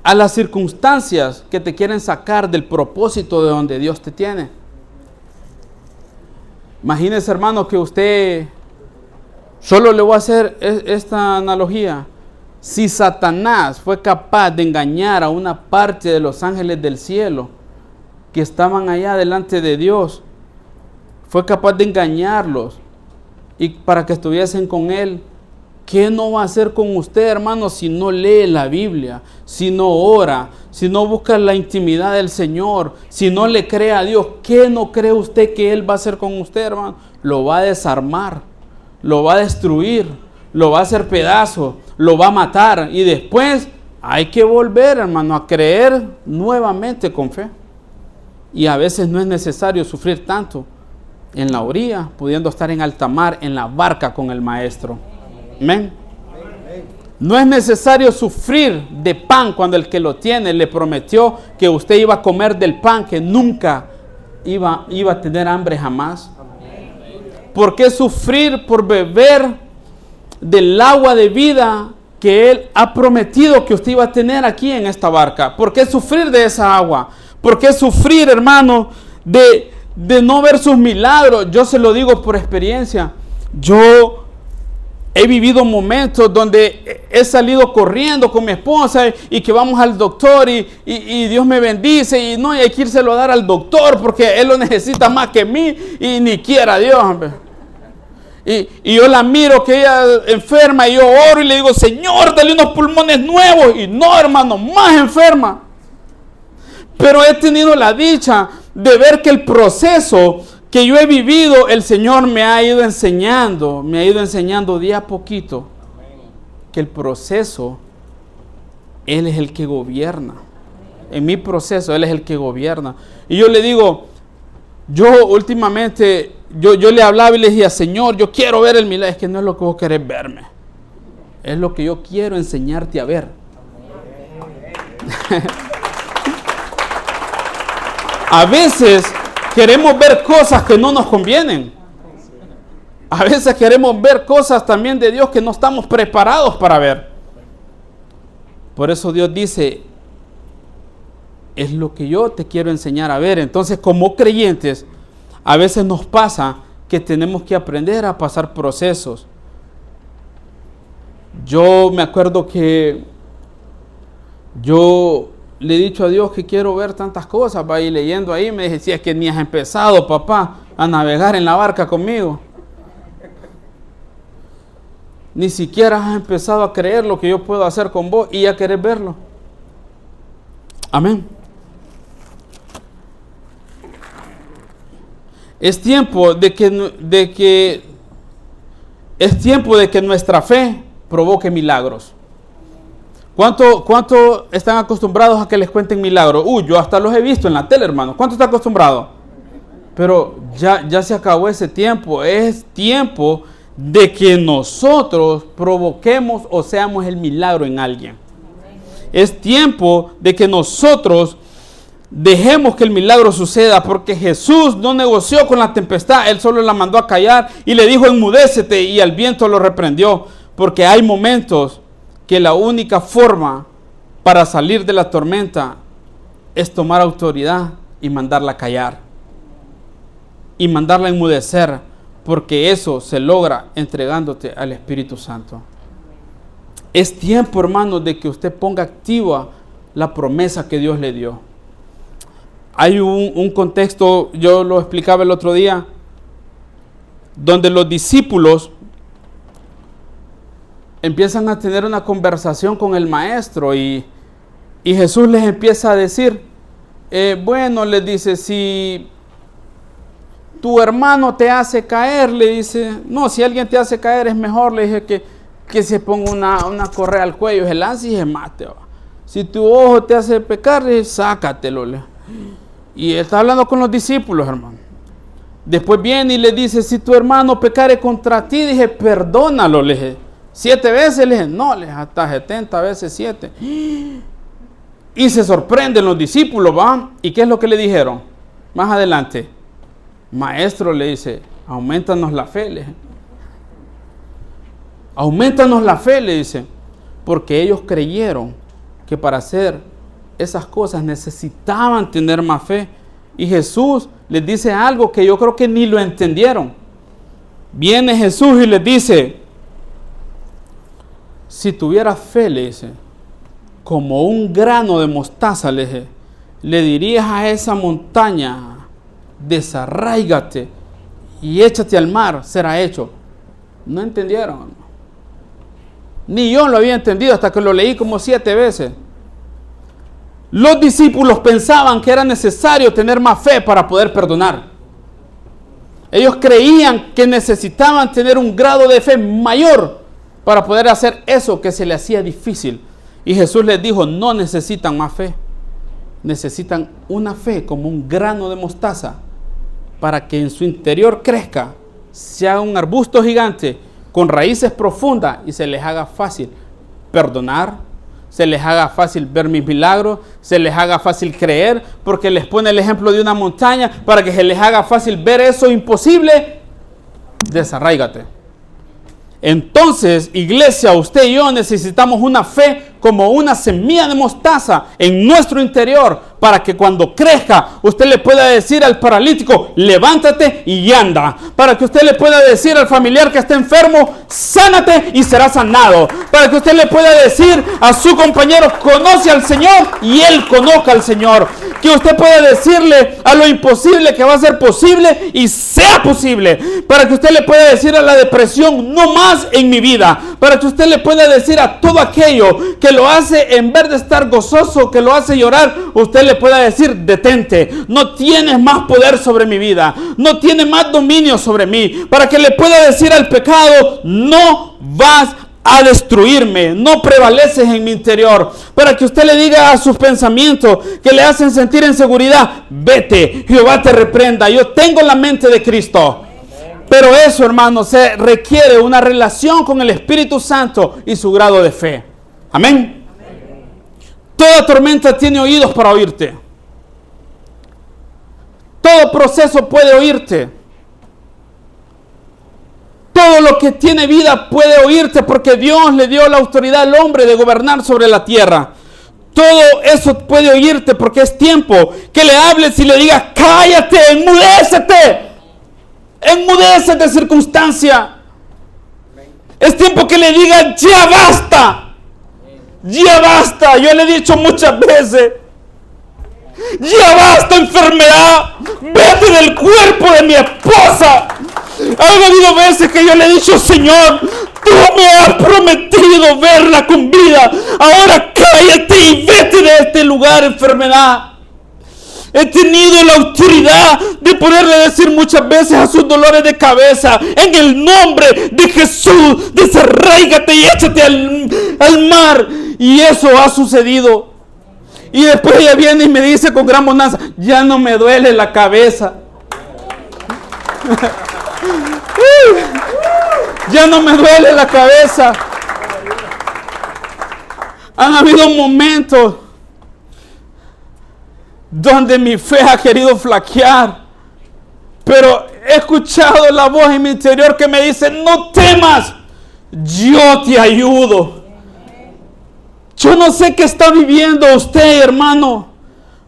a las circunstancias que te quieren sacar del propósito de donde Dios te tiene. Imagínese, hermano, que usted, solo le voy a hacer esta analogía. Si Satanás fue capaz de engañar a una parte de los ángeles del cielo que estaban allá delante de Dios, fue capaz de engañarlos y para que estuviesen con Él, ¿qué no va a hacer con usted, hermano, si no lee la Biblia, si no ora, si no busca la intimidad del Señor, si no le cree a Dios? ¿Qué no cree usted que Él va a hacer con usted, hermano? Lo va a desarmar, lo va a destruir, lo va a hacer pedazos, lo va a matar, y después hay que volver, hermano, a creer nuevamente con fe. Y a veces no es necesario sufrir tanto en la orilla, pudiendo estar en alta mar, en la barca con el Maestro. Amén. No es necesario sufrir de pan cuando el que lo tiene le prometió que usted iba a comer del pan, que nunca iba a tener hambre jamás. ¿Por qué sufrir por beber del agua de vida que Él ha prometido que usted iba a tener aquí en esta barca? ¿Por qué sufrir de esa agua? ¿Por qué sufrir, hermano, de no ver sus milagros? Yo se lo digo por experiencia. Yo he vivido momentos donde he salido corriendo con mi esposa y que vamos al doctor y Dios me bendice y no hay que írselo a dar al doctor porque Él lo necesita más que mí y ni quiera Dios, hombre. Y yo la miro que ella enferma y yo oro y le digo, Señor, dale unos pulmones nuevos. Y no, hermano, más enferma. Pero he tenido la dicha de ver que el proceso que yo he vivido, el Señor me ha ido enseñando día a poquito, que el proceso, Él es el que gobierna. En mi proceso, Él es el que gobierna. Y yo le digo, yo últimamente, yo le hablaba y le decía, Señor, yo quiero ver el milagro. Es que no es lo que vos querés verme, es lo que yo quiero enseñarte a ver. A veces queremos ver cosas que no nos convienen. A veces queremos ver cosas también de Dios que no estamos preparados para ver. Por eso Dios dice, es lo que yo te quiero enseñar a ver. Entonces, como creyentes, a veces nos pasa que tenemos que aprender a pasar procesos. Yo me acuerdo que yo le he dicho a Dios que quiero ver tantas cosas, va, y leyendo ahí me decía, es que ni has empezado, papá, a navegar en la barca conmigo. Ni siquiera has empezado a creer lo que yo puedo hacer con vos y ya querés verlo. Amén. Es tiempo de que nuestra fe provoque milagros. ¿Cuánto están acostumbrados a que les cuenten milagros? Yo hasta los he visto en la tele, hermano. ¿Cuánto está acostumbrado? Pero ya se acabó ese tiempo. Es tiempo de que nosotros provoquemos o seamos el milagro en alguien. Es tiempo de que nosotros dejemos que el milagro suceda, porque Jesús no negoció con la tempestad. Él solo la mandó a callar y le dijo, enmudécete, y al viento lo reprendió. Porque hay momentos que la única forma para salir de la tormenta es tomar autoridad y mandarla a callar y mandarla a enmudecer, porque eso se logra entregándote al Espíritu Santo. Es tiempo, hermano, de que usted ponga activa la promesa que Dios le dio. Hay un contexto, yo lo explicaba el otro día, donde los discípulos empiezan a tener una conversación con el Maestro y Jesús les empieza a decir, bueno, les dice, si tu hermano te hace caer, le dice, no, si alguien te hace caer es mejor, le dije, que se ponga una correa al cuello, se lance y se mate. Va. Si tu ojo te hace pecar, sácatelo. Y él está hablando con los discípulos, hermano. Después viene y le dice, si tu hermano pecare contra ti, dije, perdónalo, le dije. 7 veces, le dije, no, le dije, hasta 70 veces 7. Y se sorprenden los discípulos, ¿va? ¿Y qué es lo que le dijeron? Más adelante, maestro, le dice, aumentanos la fe, le dije. Aumentanos la fe, le dice, porque ellos creyeron que para hacer esas cosas necesitaban tener más fe. Y Jesús les dice algo que yo creo que ni lo entendieron. Viene Jesús y les dice, si tuvieras fe, le dice, como un grano de mostaza, le dije, le dirías a esa montaña, desarráigate y échate al mar, será hecho. No entendieron. Ni yo lo había entendido hasta que lo leí como 7 veces. Los discípulos pensaban que era necesario tener más fe para poder perdonar. Ellos creían que necesitaban tener un grado de fe mayor para poder hacer eso que se les hacía difícil. Y Jesús les dijo, no necesitan más fe. Necesitan una fe como un grano de mostaza para que en su interior crezca, se haga un arbusto gigante con raíces profundas y se les haga fácil perdonar, se les haga fácil ver mis milagros, se les haga fácil creer, porque les pone el ejemplo de una montaña para que se les haga fácil ver eso imposible. Desarráigate. Entonces, iglesia, usted y yo necesitamos una fe como una semilla de mostaza en nuestro interior, para que cuando crezca, usted le pueda decir al paralítico, levántate y anda. Para que usted le pueda decir al familiar que está enfermo, sánate y será sanado. Para que usted le pueda decir a su compañero, conoce al Señor y él conozca al Señor. Que usted pueda decirle a lo imposible que va a ser posible y sea posible. Para que usted le pueda decir a la depresión, no más en mi vida. Para que usted le pueda decir a todo aquello que lo hace, en vez de estar gozoso, que lo hace llorar, usted le pueda decir, detente, no tienes más poder sobre mi vida, no tienes más dominio sobre mí. Para que le pueda decir al pecado, no vas a destruirme, no prevaleces en mi interior. Para que usted le diga a sus pensamientos que le hacen sentir inseguridad, vete, Jehová te reprenda, yo tengo la mente de Cristo. Pero eso, hermano, se requiere una relación con el Espíritu Santo y su grado de fe. Amén. Toda tormenta tiene oídos para oírte. Todo proceso puede oírte. Todo lo que tiene vida puede oírte, porque Dios le dio la autoridad al hombre de gobernar sobre la tierra. Todo eso puede oírte, porque es tiempo que le hables y le digas, cállate, enmudécete. Enmudécete, circunstancia. Es tiempo que le digas, ya basta. Ya basta. Yo le he dicho muchas veces, ya basta, enfermedad. Vete del cuerpo de mi esposa. Ha habido veces que yo le he dicho, Señor, tú me has prometido verla con vida. Ahora cállate y vete de este lugar, enfermedad. He tenido la autoridad de poderle decir muchas veces a sus dolores de cabeza, en el nombre de Jesús, desarráigate y échate al mar. Y eso ha sucedido. Y después ella viene y me dice con gran bonanza, ya no me duele la cabeza. Ya no me duele la cabeza. Han habido momentos donde mi fe ha querido flaquear, pero he escuchado la voz en mi interior que me dice, no temas, yo te ayudo. Yo no sé qué está viviendo usted, hermano.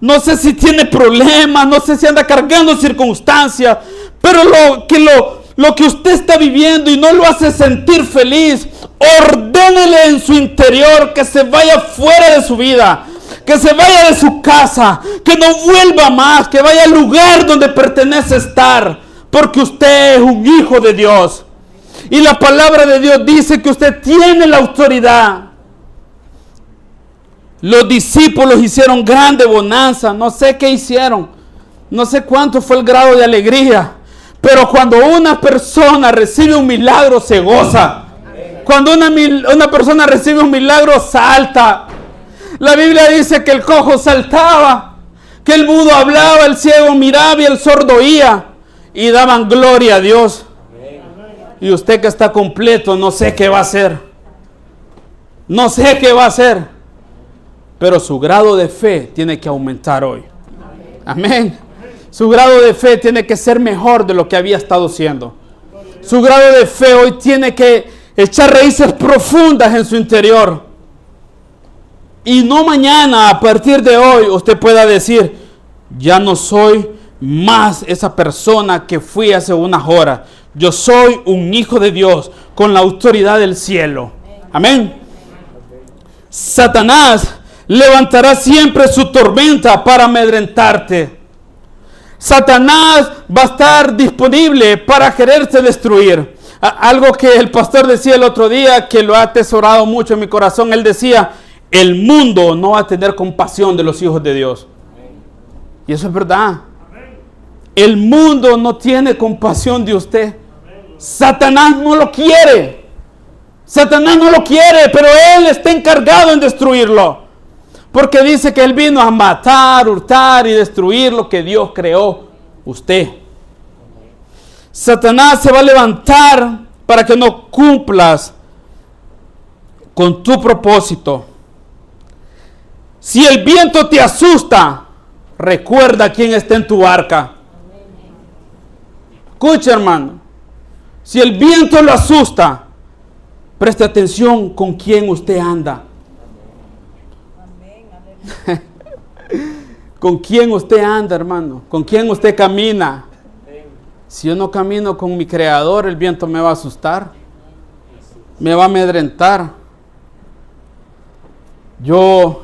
No sé si tiene problemas, no sé si anda cargando circunstancias, pero lo que usted está viviendo y no lo hace sentir feliz, ordénele en su interior que se vaya fuera de su vida, que se vaya de su casa, que no vuelva más, que vaya al lugar donde pertenece estar, porque usted es un hijo de Dios. Y la palabra de Dios dice que usted tiene la autoridad. Los discípulos hicieron grande bonanza, no sé qué hicieron, no sé cuánto fue el grado de alegría, pero cuando una persona recibe un milagro se goza. Cuando una persona recibe un milagro salta. La Biblia dice que el cojo saltaba, que el mudo hablaba, el ciego miraba y el sordo oía, y daban gloria a Dios. Y usted que está completo, no sé qué va a hacer. No sé qué va a hacer, pero su grado de fe tiene que aumentar hoy. Amén. Su grado de fe tiene que ser mejor de lo que había estado siendo. Su grado de fe hoy tiene que echar raíces profundas en su interior. Y no mañana, a partir de hoy, usted pueda decir, ya no soy más esa persona que fui hace unas horas. Yo soy un hijo de Dios con la autoridad del cielo. Amén. Satanás levantará siempre su tormenta para amedrentarte. Satanás va a estar disponible para quererte destruir. Algo que el pastor decía el otro día, que lo ha atesorado mucho en mi corazón. Él decía, el mundo no va a tener compasión de los hijos de Dios. Y eso es verdad. El mundo no tiene compasión de usted. Satanás no lo quiere. Satanás no lo quiere, pero él está encargado en destruirlo. Porque dice que él vino a matar, hurtar y destruir lo que Dios creó. Usted. Satanás se va a levantar para que no cumplas con tu propósito. Si el viento te asusta, recuerda quién está en tu barca. Escucha, hermano. Si el viento lo asusta, preste atención con quién usted anda. ¿Con quién usted anda, hermano? ¿Con quién usted camina? Si yo no camino con mi Creador, el viento me va a asustar. Me va a amedrentar. Yo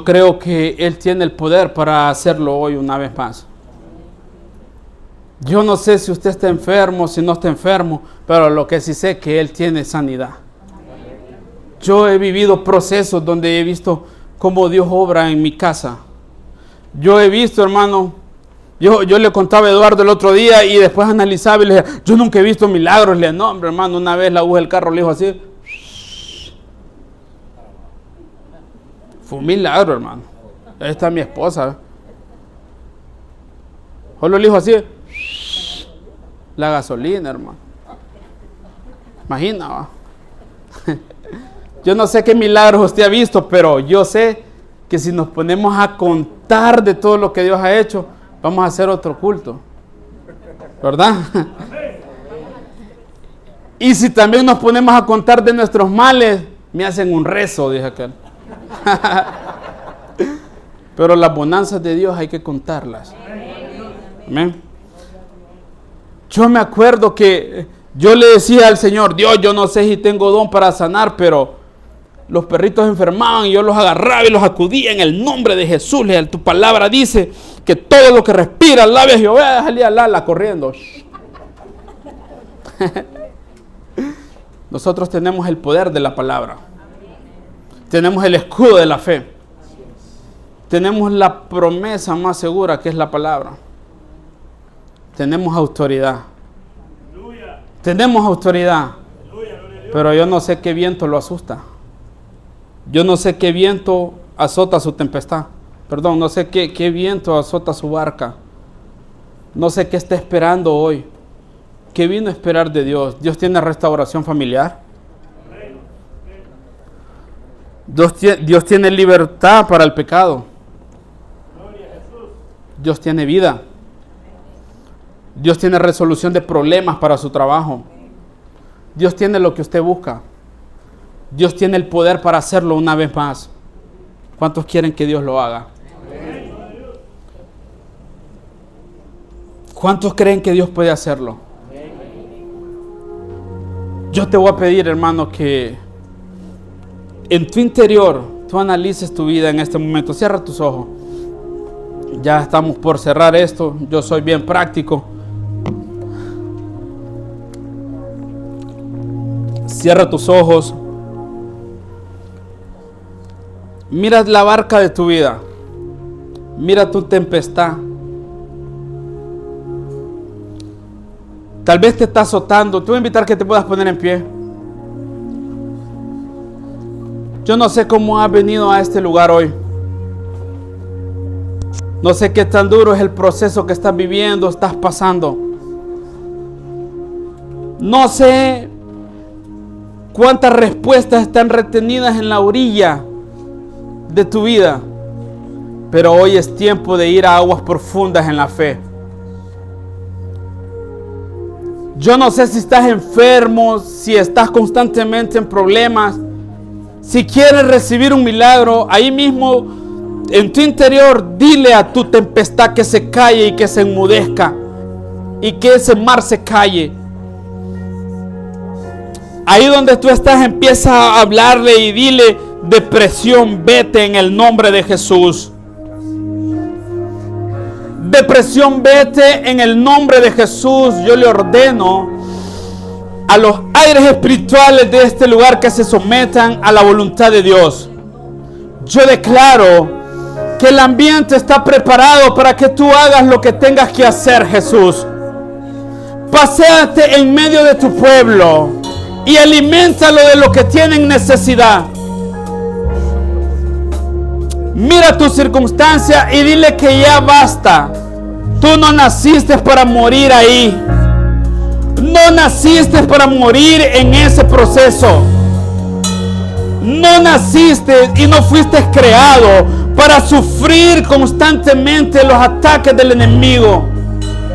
creo que Él tiene el poder para hacerlo hoy una vez más. Yo no sé si usted está enfermo, si no está enfermo, pero lo que sí sé es que Él tiene sanidad. Yo he vivido procesos donde he visto cómo Dios obra en mi casa. Yo he visto, hermano, yo le contaba a Eduardo el otro día y después analizaba y le decía, yo nunca he visto milagros. Le dije, no, hombre, hermano, una vez la aguja del carro le dijo así. Fue un milagro, hermano. Ahí está mi esposa. Solo le dijo así. La gasolina, hermano. Imagina, ¿va? Yo no sé qué milagros usted ha visto, pero yo sé que si nos ponemos a contar de todo lo que Dios ha hecho, vamos a hacer otro culto. ¿Verdad? Y si también nos ponemos a contar de nuestros males, me hacen un rezo, dije aquel. Pero las bonanzas de Dios hay que contarlas. Amén. Yo me acuerdo que yo le decía al Señor, Dios, yo no sé si tengo don para sanar, pero los perritos enfermaban y yo los agarraba y los acudía en el nombre de Jesús. Tu palabra dice que todo lo que respira, alabe a Jehová, salía Lala corriendo. Nosotros tenemos el poder de la palabra. Tenemos el escudo de la fe. Tenemos la promesa más segura que es la palabra. Tenemos autoridad. Tenemos autoridad. Pero yo no sé qué viento lo asusta. Yo no sé qué viento azota su tempestad. Perdón, no sé qué viento azota su barca. No sé qué está esperando hoy. ¿Qué vino a esperar de Dios? Dios tiene restauración familiar. Dios tiene libertad para el pecado. Dios tiene vida. Dios tiene resolución de problemas para su trabajo. Dios tiene lo que usted busca. Dios tiene el poder para hacerlo una vez más. ¿Cuántos quieren que Dios lo haga? ¿Cuántos creen que Dios puede hacerlo? Yo te voy a pedir, hermano, que en tu interior tú analices tu vida en este momento. Cierra tus ojos. Ya estamos por cerrar esto. Yo soy bien práctico. Cierra tus ojos. Mira la barca de tu vida. Mira tu tempestad. Tal vez te está azotando. Te voy a invitar a que te puedas poner en pie. Yo no sé cómo has venido a este lugar hoy. No sé qué tan duro es el proceso que estás viviendo, estás pasando. No sé ¿Cuántas respuestas están retenidas en la orilla de tu vida? Pero hoy es tiempo de ir a aguas profundas en la fe. Yo no sé si estás enfermo, si estás constantemente en problemas. Si quieres recibir un milagro, ahí mismo en tu interior, dile a tu tempestad que se calle y que se enmudezca. Y que ese mar se calle. Ahí donde tú estás, empieza a hablarle y dile: depresión, vete en el nombre de Jesús. Depresión, vete en el nombre de Jesús. Yo le ordeno a los aires espirituales de este lugar que se sometan a la voluntad de Dios. Yo declaro que el ambiente está preparado para que tú hagas lo que tengas que hacer, Jesús. Paséate en medio de tu pueblo y aliméntalo de lo que tienen necesidad. Mira tu circunstancia y dile que ya basta. Tú no naciste para morir ahí. No naciste para morir en ese proceso. No naciste y no fuiste creado para sufrir constantemente los ataques del enemigo.